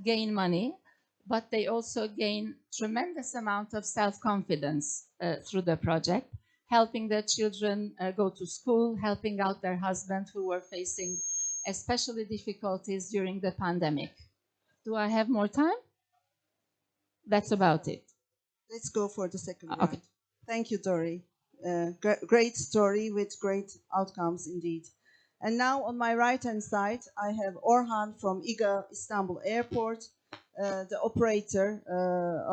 gain money, but they also gain tremendous amount of self-confidence through the project, helping their children go to school, helping out their husband who were facing especially difficulties during the pandemic. Do I have more time? That's about it. Let's go for the second Okay. round. Thank you, Dori. Great story with great outcomes indeed. And now on my right-hand side, I have Orhan from İGA Istanbul Airport, the operator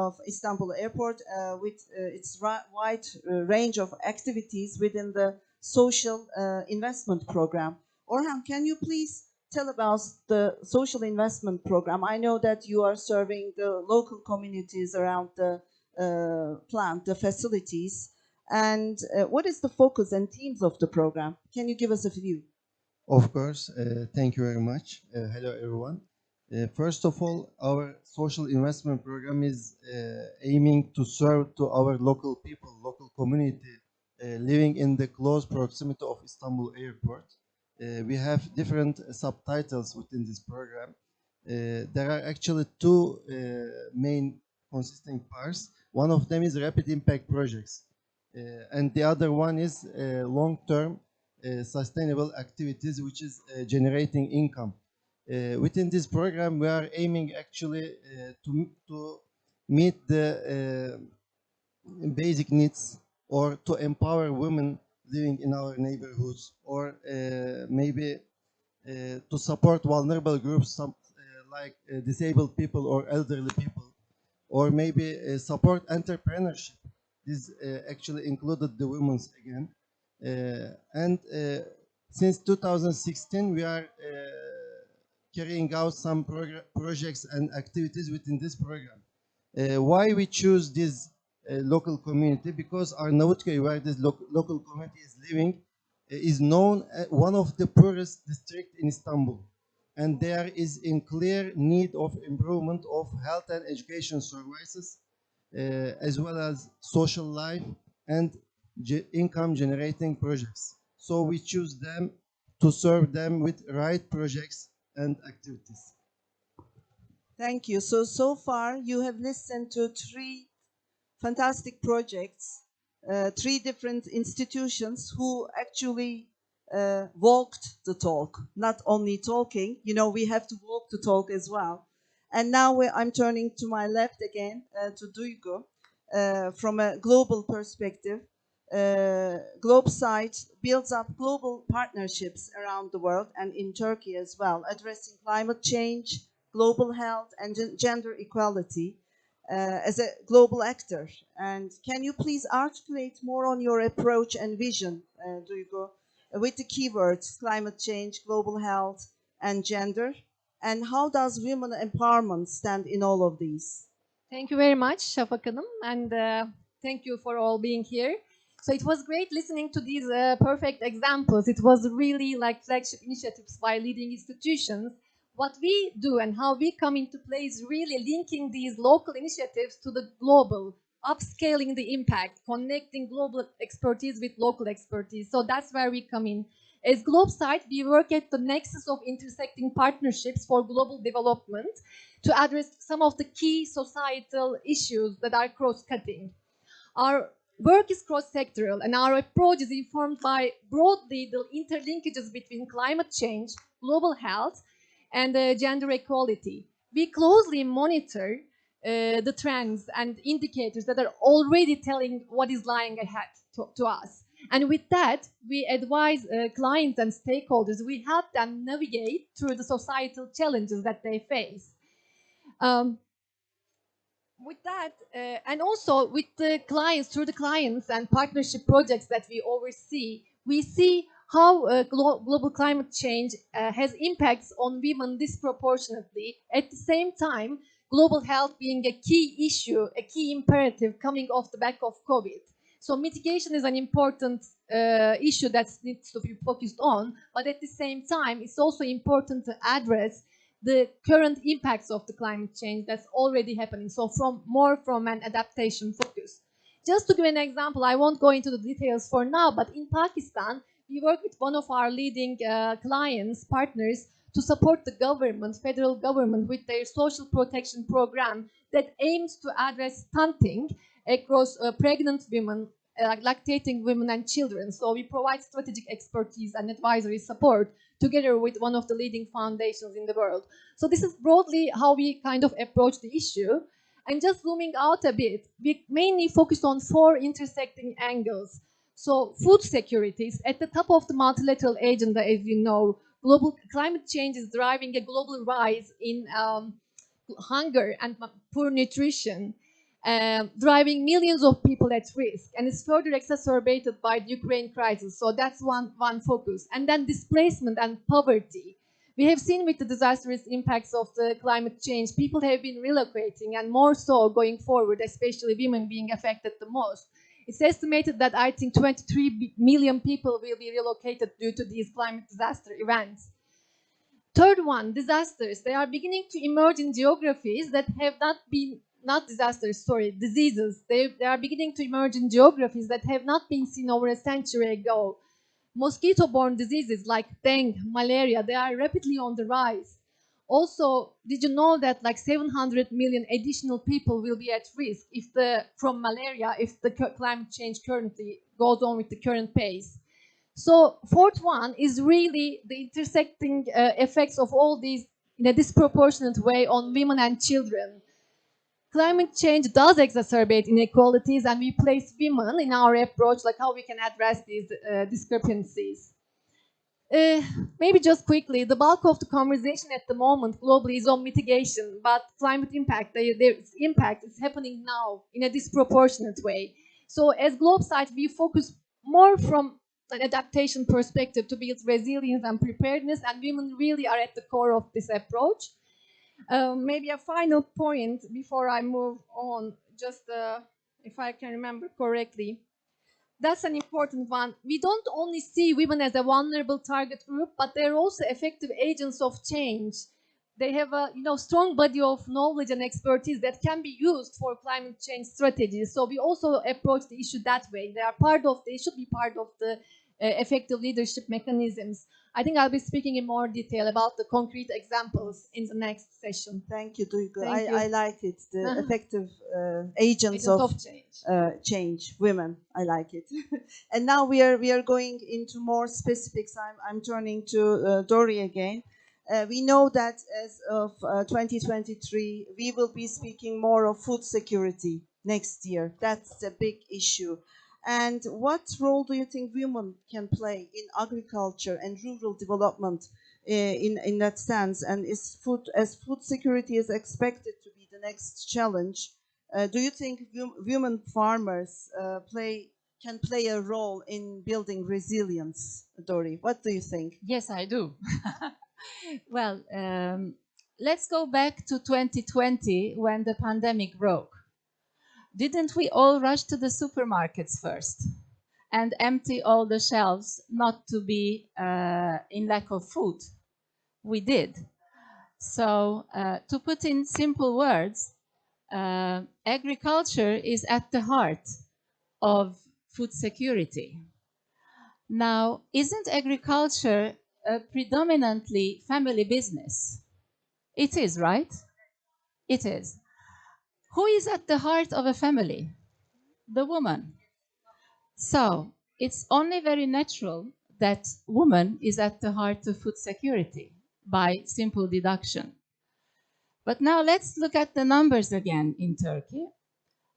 of Istanbul Airport with its wide range of activities within the social investment program. Orhan, can you please tell about the social investment program? I know that you are serving the local communities around the plant, the facilities, and what is the focus and themes of the program? Can you give us a view? Of course, thank you very much. Hello, everyone. First of all, our social investment program is aiming to serve to our local people, local community living in the close proximity of Istanbul Airport. We have different subtitles within this program. There are actually two main consisting parts. One of them is rapid impact projects, and the other one is long-term sustainable activities, which is generating income. Within this program, we are aiming actually to meet the basic needs or to empower women living in our neighborhoods, or maybe to support vulnerable groups, like disabled people or elderly people, or maybe support entrepreneurship. This actually included the women's again. And since 2016, we are carrying out some projects and activities within this program. Why we choose this local community? Because Arnavutköy, where this local community is living, is known as one of the poorest districts in Istanbul. And there is in clear need of improvement of health and education services, as well as social life and income generating projects. So we choose them to serve them with right projects and activities. Thank you. So far you have listened to three fantastic projects, three different institutions who actually walked the talk, not only talking. You know, we have to walk the talk as well. And now I'm turning to my left again to Duygu. From a global perspective, GlobeSight builds up global partnerships around the world and in Turkey as well, addressing climate change, global health, and gender equality as a global actor. And can you please articulate more on your approach and vision, Duygu, with the keywords climate change, global health, and gender? And how does women empowerment stand in all of these? Thank you very much, Shafak Hanım, and thank you for all being here. So it was great listening to these perfect examples. It was really like flagship initiatives by leading institutions. What we do and how we come into play is really linking these local initiatives to the global, upscaling the impact, connecting global expertise with local expertise. So that's where we come in. As GlobeSight, we work at the nexus of intersecting partnerships for global development to address some of the key societal issues that are cross-cutting. Our work is cross-sectoral, and our approach is informed by broadly the interlinkages between climate change, global health, and gender equality. We closely monitor the trends and indicators that are already telling what is lying ahead to us. And with that, we advise clients and stakeholders. We help them navigate through the societal challenges that they face. With that, and also with the clients, through the clients and partnership projects that we oversee, we see how global climate change has impacts on women disproportionately. At the same time, global health being a key issue, a key imperative coming off the back of COVID. So mitigation is an important issue that needs to be focused on, but at the same time, it's also important to address the current impacts of the climate change that's already happening. So from an adaptation focus. Just to give an example, I won't go into the details for now, but in Pakistan, we work with one of our leading clients, partners, to support the government, federal government, with their social protection program that aims to address stunting across pregnant women, lactating women and children. So we provide strategic expertise and advisory support together with one of the leading foundations in the world. So this is broadly how we kind of approach the issue. And just zooming out a bit, we mainly focus on 4 intersecting angles. So food security is at the top of the multilateral agenda, as you know. Global climate change is driving a global rise in hunger and poor nutrition, driving millions of people at risk, and is further exacerbated by the Ukraine crisis. So that's one focus. And then displacement and poverty. We have seen with the disastrous impacts of the climate change, people have been relocating, and more so going forward, especially women being affected the most. It's estimated that I think 23 million people will be relocated due to these climate disaster events. Third one, disasters. They are beginning to emerge in geographies that have diseases. They are beginning to emerge in geographies that have not been seen over a century ago. Mosquito-borne diseases like dengue, malaria, they are rapidly on the rise. Also, did you know that like 700 million additional people will be at risk from malaria if the climate change currently goes on with the current pace? So fourth one is really the intersecting effects of all these in a disproportionate way on women and children. Climate change does exacerbate inequalities, and we place women in our approach, like how we can address these discrepancies. Maybe just quickly, the bulk of the conversation at the moment globally is on mitigation, but climate impact, their impact is happening now in a disproportionate way. So as GlobeSight, we focus more from an adaptation perspective to build resilience and preparedness, and women really are at the core of this approach. Maybe a final point before I move on, just if I can remember correctly. That's an important one. We don't only see women as a vulnerable target group, but they're also effective agents of change. They have a strong body of knowledge and expertise that can be used for climate change strategies. So we also approach the issue that way. They should be part of the effective leadership mechanisms. I think I'll be speaking in more detail about the concrete examples in the next session. Thank you, Duygu. Thank you. I like it. The effective agents of change. Change, women. I like it. And now we are going into more specifics. I'm turning to Dori again. We know that as of 2023, we will be speaking more of food security next year. That's a big issue. And what role do you think women can play in agriculture and rural development in that sense? And as food security is expected to be the next challenge, do you think women farmers can play a role in building resilience? Dori, what do you think? Yes, I do. Well, let's go back to 2020 when the pandemic broke. Didn't we all rush to the supermarkets first and empty all the shelves not to be in lack of food? We did. So to put in simple words, agriculture is at the heart of food security. Now, isn't agriculture a predominantly family business? It is, right? It is. Who is at the heart of a family? The woman. So it's only very natural that woman is at the heart of food security by simple deduction. But now let's look at the numbers again in Turkey.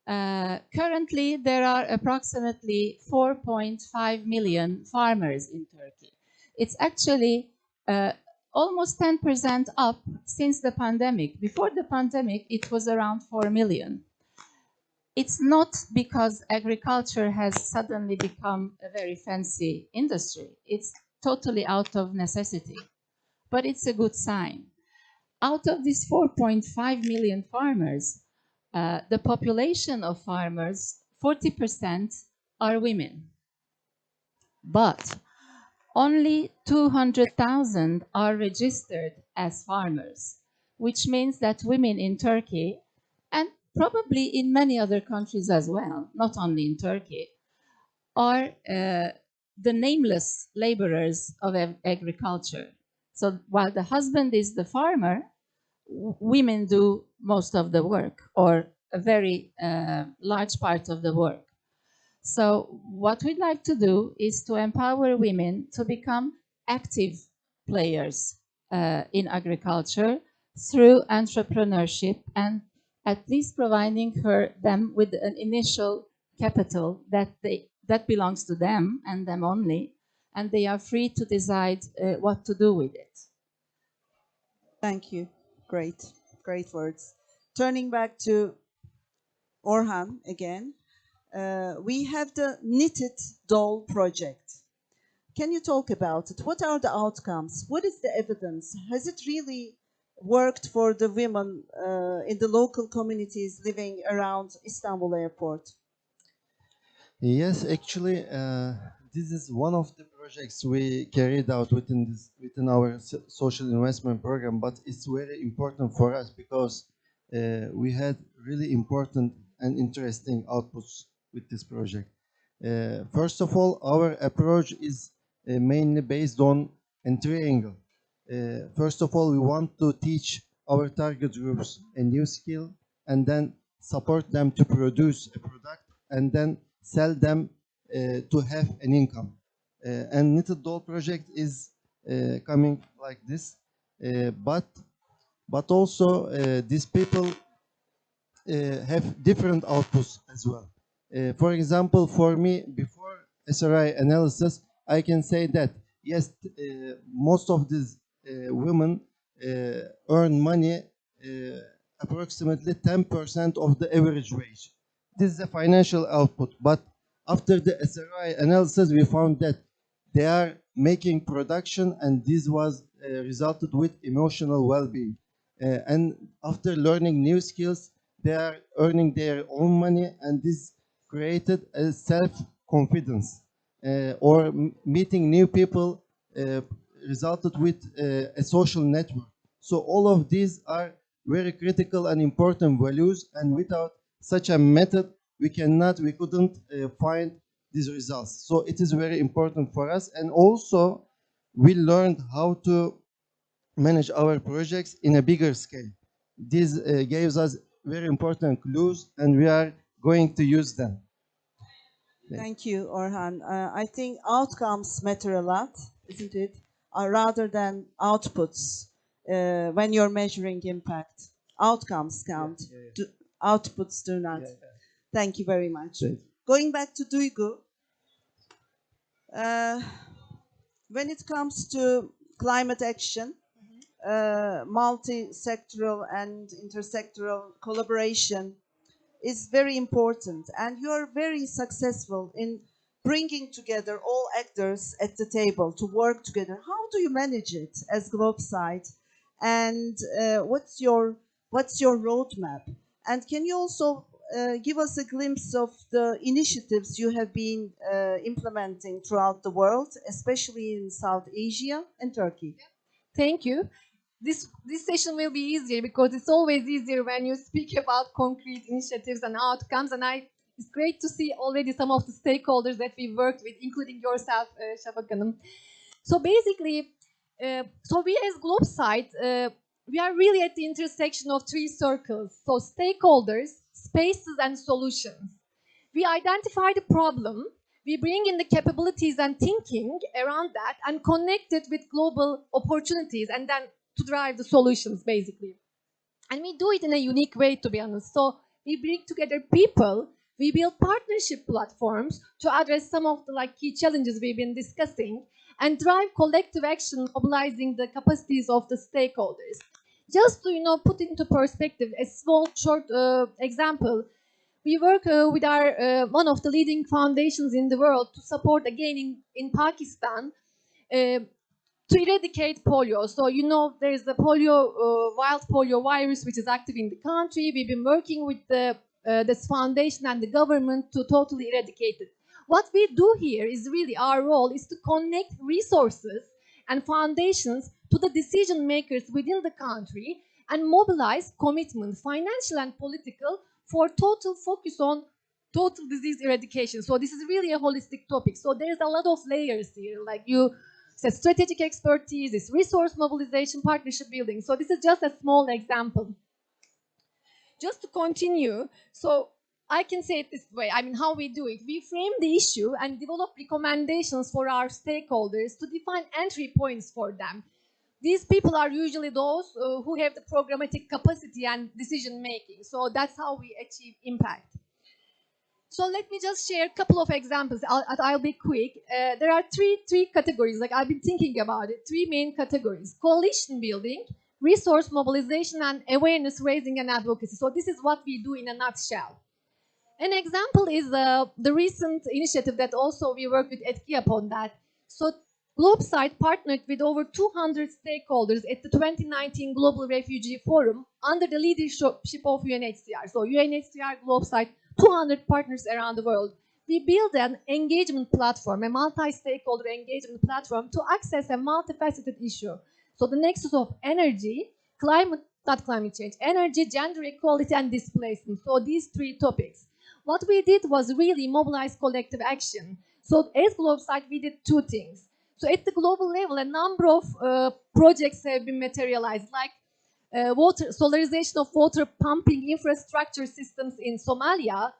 Currently, there are approximately 4.5 million farmers in Turkey. It's actually almost 10% up since the pandemic. Before the pandemic, it was around 4 million. It's not because agriculture has suddenly become a very fancy industry. It's totally out of necessity, but it's a good sign. Out of these 4.5 million farmers, the population of farmers, 40% are women. But only 200,000 are registered as farmers, which means that women in Turkey, and probably in many other countries as well, not only in Turkey, are the nameless laborers of agriculture. So while the husband is the farmer, women do most of the work, or a very large part of the work. So what we'd like to do is to empower women to become active players in agriculture through entrepreneurship, and at least providing them with an initial capital that belongs to them and them only, and they are free to decide what to do with it. Thank you. Great, great words. Turning back to Orhan again, we have the Knitted Doll project. Can you talk about it? What are the outcomes? What is the evidence? Has it really worked for the women in the local communities living around Istanbul Airport? Yes, actually, this is one of the projects we carried out within our social investment program. But it's very important for us because we had really important and interesting outputs with this project. First of all, our approach is mainly based on a triangle. First of all, we want to teach our target groups a new skill, and then support them to produce a product, and then sell them to have an income. And Knitted Doll project is coming like this, but also these people have different outputs as well. For example, for me, before SRI analysis, I can say that yes, most of these women earn money approximately 10% of the average wage. This is a financial output, but after the SRI analysis, we found that they are making production, and this was resulted with emotional well-being. And after learning new skills, they are earning their own money, and this created a self-confidence. Or meeting new people resulted with a social network. So all of these are very critical and important values, and without such a method, we couldn't find these results. So it is very important for us, and also we learned how to manage our projects in a bigger scale. This gives us very important clues, and we are going to use them. Thank you, Orhan. I think outcomes matter a lot, isn't it? Rather than outputs when you're measuring impact. Outcomes count. Outputs do not. Thank you very much. Going back to Duygu, when it comes to climate action, multi-sectoral and intersectoral collaboration is very important, and you are very successful in bringing together all actors at the table to work together. How do you manage it as GlobeSite, and what's your roadmap? And can you also give us a glimpse of the initiatives you have been implementing throughout the world, especially in South Asia and Turkey? Thank you. This session will be easier because it's always easier when you speak about concrete initiatives and outcomes. And it's great to see already some of the stakeholders that we worked with, including yourself, Shafak Hanım. So basically, we as GlobeSite, we are really at the intersection of three circles. So stakeholders, spaces, and solutions. We identify the problem, we bring in the capabilities and thinking around that, and connect it with global opportunities, and then to drive the solutions, basically. And we do it in a unique way, to be honest. So we bring together people, we build partnership platforms to address some of the key challenges we've been discussing, and drive collective action, mobilizing the capacities of the stakeholders. Just to put into perspective a small short example, we work with our one of the leading foundations in the world to support, again, in Pakistan, to eradicate polio. So there is the wild polio virus which is active in the country. We've been working with this foundation and the government to totally eradicate it. What we do here is really our role is to connect resources and foundations to the decision makers within the country and mobilize commitment, financial and political, for total focus on total disease eradication. So this is really a holistic topic. So there's a lot of layers here. Like you It's strategic expertise, it's resource mobilization, partnership building. So this is just a small example. Just to continue, so I can say it this way, I mean, how we do it. We frame the issue and develop recommendations for our stakeholders to define entry points for them. These people are usually those who have the programmatic capacity and decision making. So that's how we achieve impact. So let me just share a couple of examples. I'll be quick. There are three categories. Like I've been thinking about it. Three main categories: coalition building, resource mobilization, and awareness raising and advocacy. So this is what we do in a nutshell. An example is the recent initiative that also we work with ETKI upon that. So GlobeSite partnered with over 200 stakeholders at the 2019 Global Refugee Forum under the leadership of UNHCR. So UNHCR, GlobeSite, 200 partners around the world. We built an engagement platform, a multi-stakeholder engagement platform to access a multifaceted issue. So the nexus of energy, not climate change, energy, gender equality, and displacement. So these three topics. What we did was really mobilize collective action. So as GlobeSite, we did two things. So at the global level, a number of projects have been materialized, like solarization of water pumping infrastructure systems in Somalia,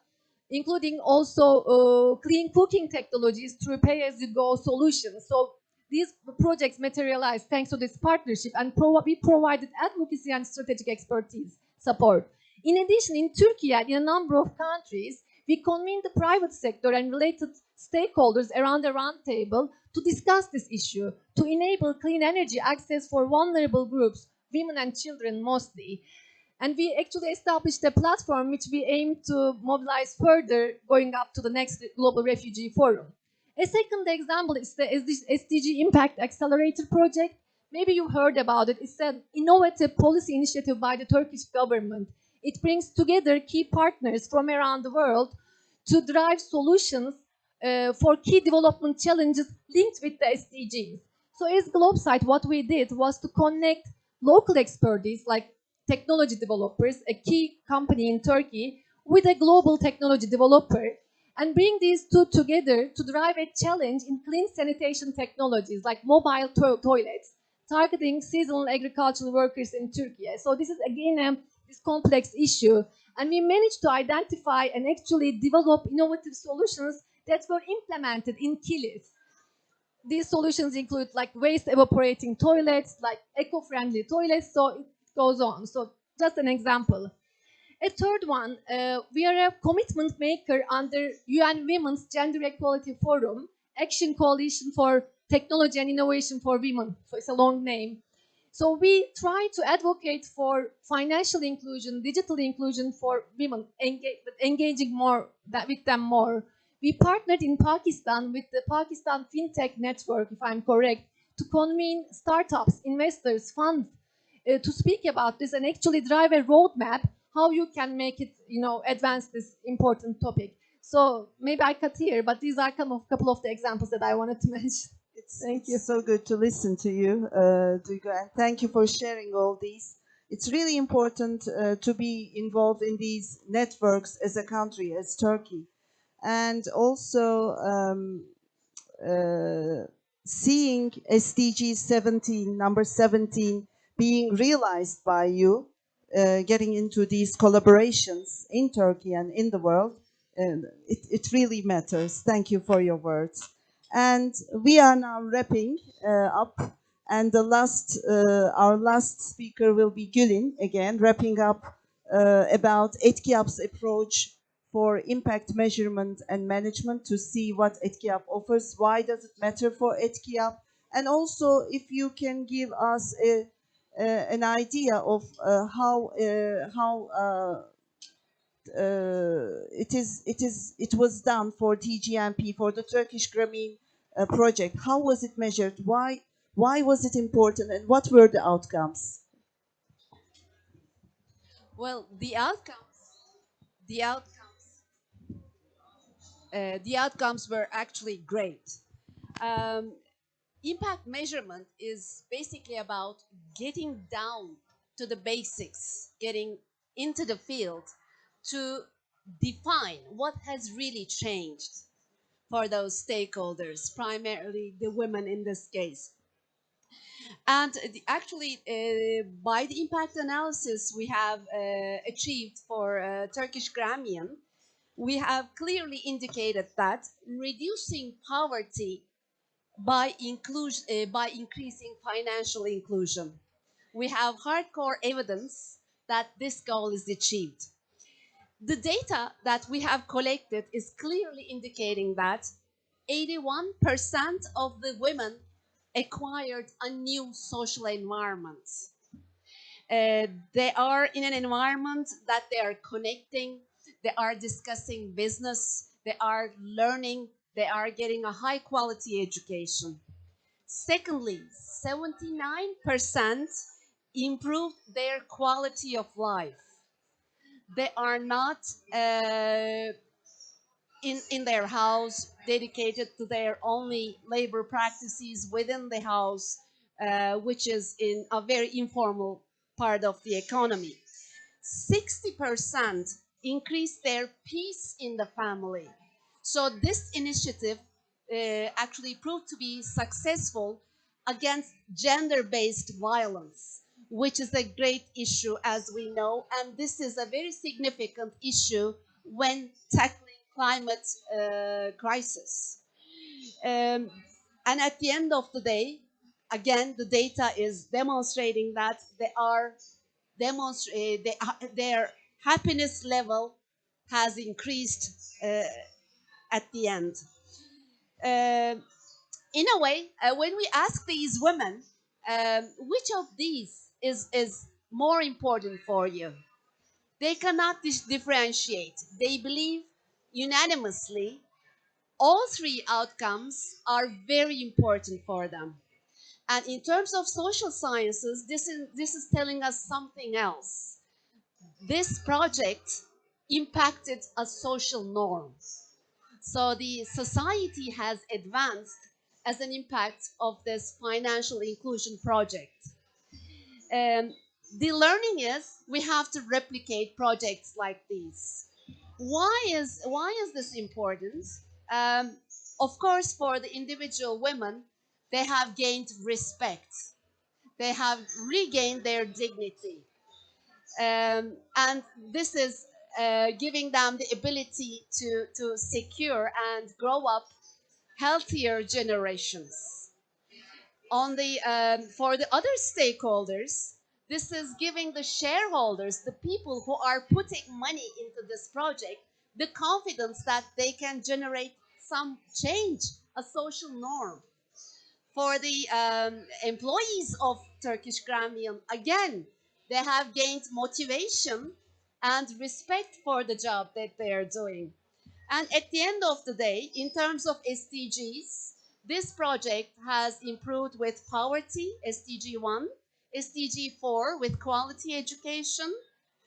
including also clean cooking technologies through pay-as-you-go solutions. So these projects materialized thanks to this partnership, and we provided advocacy and strategic expertise support. In addition, in Turkey and in a number of countries, we convened the private sector and related stakeholders around a round table to discuss this issue, to enable clean energy access for vulnerable groups, women and children mostly. And we actually established a platform which we aim to mobilize further going up to the next Global Refugee Forum. A second example is the SDG Impact Accelerator project. Maybe you heard about it. It's an innovative policy initiative by the Turkish government. It brings together key partners from around the world to drive solutions for key development challenges linked with the SDGs. So as GlobeSite, what we did was to connect local expertise like technology developers, a key company in Turkey, with a global technology developer, and bring these two together to drive a challenge in clean sanitation technologies like mobile toilets, targeting seasonal agricultural workers in Turkey. So this is again this complex issue, and we managed to identify and actually develop innovative solutions that were implemented in Kilis. These solutions include like waste evaporating toilets, like eco-friendly toilets, so it goes on. So just an example. A third one, we are a commitment maker under UN Women's Gender Equality Forum, Action Coalition for Technology and Innovation for Women. So it's a long name. So we try to advocate for financial inclusion, digital inclusion for women, engaging more with them more. We partnered in Pakistan with the Pakistan FinTech Network, if I'm correct, to convene startups, investors, funds to speak about this and actually drive a roadmap how you can make it, advance this important topic. So maybe I cut here, but these are a couple of the examples that I wanted to mention. Thank you. It's so good to listen to you, Duygu, and thank you for sharing all these. It's really important to be involved in these networks as a country, as Turkey. And also seeing SDG 17, number 17, being realized by you, getting into these collaborations in Turkey and in the world, it really matters. Thank you for your words. And we are now wrapping up, and our last speaker will be Gülin again, wrapping up about ETKİAP's approach for impact measurement and management, to see what ETKİAP offers, why does it matter for ETKİAP, and also if you can give us an idea of how it was done for TGMP, for the Turkish Grameen project. How was it measured? Why was it important, and what were the outcomes? Well, the outcomes were actually great. Impact measurement is basically about getting down to the basics, getting into the field to define what has really changed. for those stakeholders, primarily the women in this case. And actually, by the impact analysis we have achieved for Turkish Grameen, we have clearly indicated that reducing poverty by increasing financial inclusion. We have hardcore evidence that this goal is achieved. The data that we have collected is clearly indicating that 81% of the women acquired a new social environment. They are in an environment that they are connecting, they are discussing business, they are learning, they are getting a high quality education. Secondly, 79% improved their quality of life. They are not in their house dedicated to their only labor practices within the house, which is in a very informal part of the economy. 60% increased their peace in the family. So this initiative actually proved to be successful against gender-based violence, which is a great issue, as we know, and this is a very significant issue when tackling climate crisis. And at the end of the day, again, the data is demonstrating that their happiness level has increased at the end. In a way, when we ask these women, which of these is more important for you? They cannot differentiate. They believe unanimously all three outcomes are very important for them. And in terms of social sciences, this is telling us something else. This project impacted a social norm. So the society has advanced as an impact of this financial inclusion project. The learning is we have to replicate projects like these. Why is this important? Of course, for the individual women, they have gained respect. They have regained their dignity. And this is giving them the ability to secure and grow up healthier generations. For the other stakeholders, this is giving the shareholders, the people who are putting money into this project, the confidence that they can generate some change, a social norm. For the employees of Turkish Grameen, again, they have gained motivation and respect for the job that they are doing. And at the end of the day, in terms of SDGs, this project has improved with poverty, SDG 1, SDG 4 with quality education,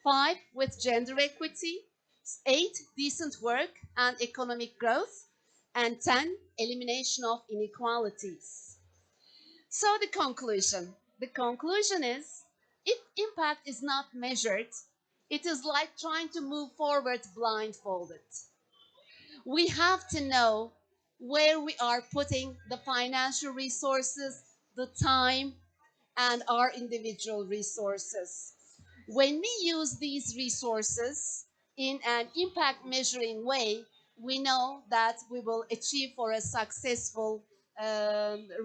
5 with gender equity, 8 decent work and economic growth, and 10 elimination of inequalities. So the conclusion is, if impact is not measured, it is like trying to move forward blindfolded. We have to know where we are putting the financial resources, the time, and our individual resources. When we use these resources in an impact measuring way, we know that we will achieve for a successful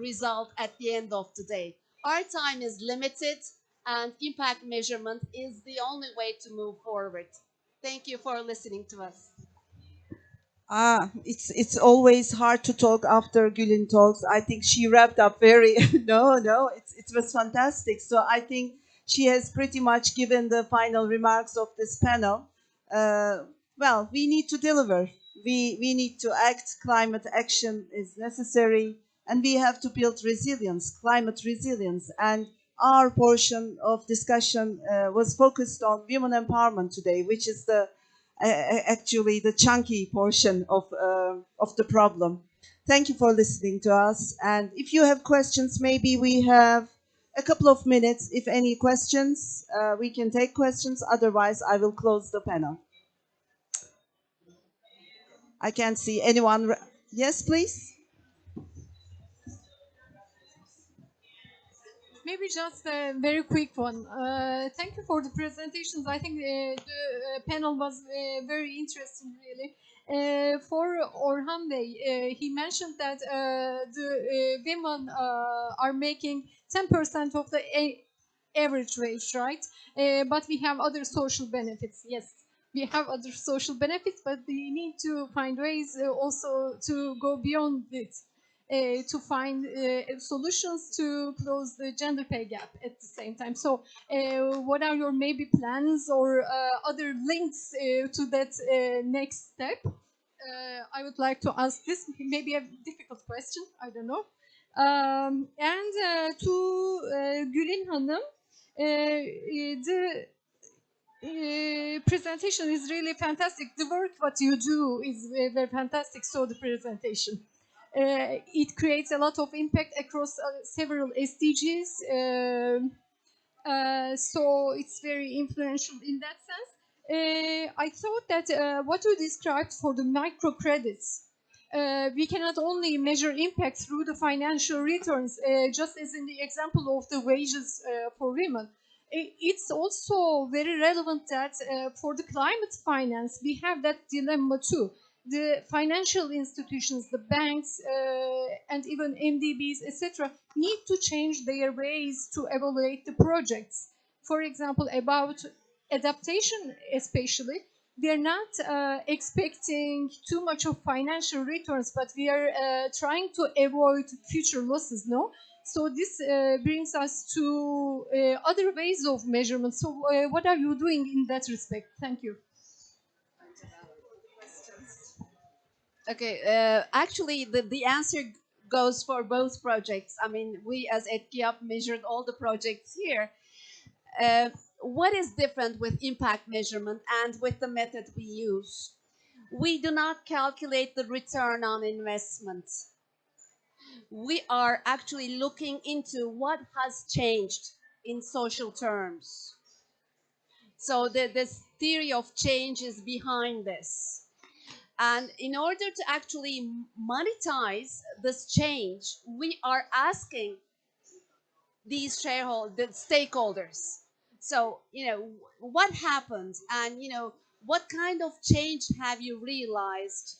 result at the end of the day. Our time is limited, and impact measurement is the only way to move forward. Thank you for listening to us. It's always hard to talk after Gül'in talks. I think she wrapped up very no, it was fantastic. So I think she has pretty much given the final remarks of this panel. Well, we need to deliver. We need to act. Climate action is necessary, and we have to build resilience, climate resilience. And our portion of discussion was focused on women empowerment today, which is actually the chunky portion of the problem. Thank you for listening to us. And if you have questions, maybe we have a couple of minutes. If any questions, we can take questions. Otherwise, I will close the panel. I can't see anyone Yes, please. Maybe just a very quick one. Thank you for the presentations. I think the panel was very interesting, really. For Orhan Bey, he mentioned that the women are making 10% of the average wage, right? But we have other social benefits. Yes, we have other social benefits, but we need to find ways also to go beyond it. To find solutions to close the gender pay gap at the same time. So, what are your maybe plans or other links to that next step? I would like to ask this, maybe a difficult question, I don't know. And to Gülin Hanım, the presentation is really fantastic. The work what you do is very fantastic. So the presentation, it creates a lot of impact across several SDGs. So it's very influential in that sense. I thought that what you described for the microcredits, we cannot only measure impact through the financial returns, just as in the example of the wages for women. It's also very relevant that for the climate finance, we have that dilemma too. The financial institutions, the banks, and even MDBs, etc., need to change their ways to evaluate the projects. For example, about adaptation, especially, we are not expecting too much of financial returns, but we are trying to avoid future losses, no? So this brings us to other ways of measurement. So what are you doing in that respect? Thank you. Okay, actually, the answer goes for both projects. I mean, we as ETGIAP measured all the projects here. What is different with impact measurement and with the method we use? We do not calculate the return on investment. We are actually looking into what has changed in social terms. So this theory of change is behind this. And in order to actually monetize this change, we are asking these stakeholders. So, what happened, and, what kind of change have you realized?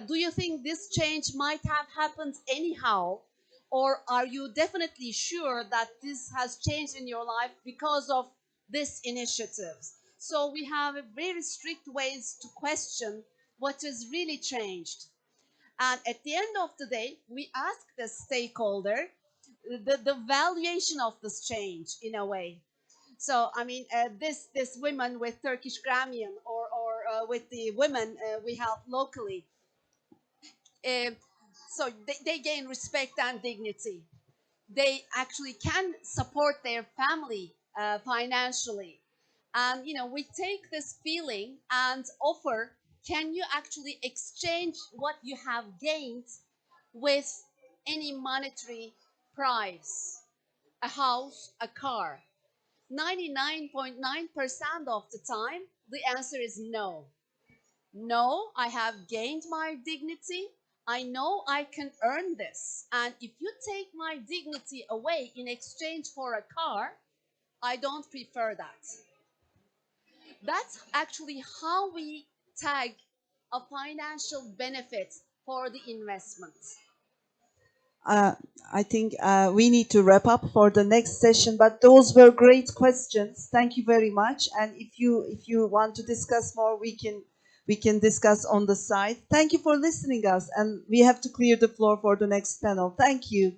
Do you think this change might have happened anyhow? Or are you definitely sure that this has changed in your life because of this initiatives? So we have very strict ways to question what is really changed. And at the end of the day, we ask the stakeholder the valuation of this change in a way. So I mean, this women with Turkish Gramian, or with the women we have locally, uh, so they gain respect and dignity. They actually can support their family financially, and we take this feeling and offer. Can you actually exchange what you have gained with any monetary prize? A house, a car? 99.9% of the time, the answer is no. No, I have gained my dignity. I know I can earn this. And if you take my dignity away in exchange for a car, I don't prefer that. That's actually how we tag a financial benefit for the investment. I think we need to wrap up for the next session, but those were great questions. Thank you very much. And if you want to discuss more, we can discuss on the side. Thank you for listening us, and we have to clear the floor for the next panel. Thank you.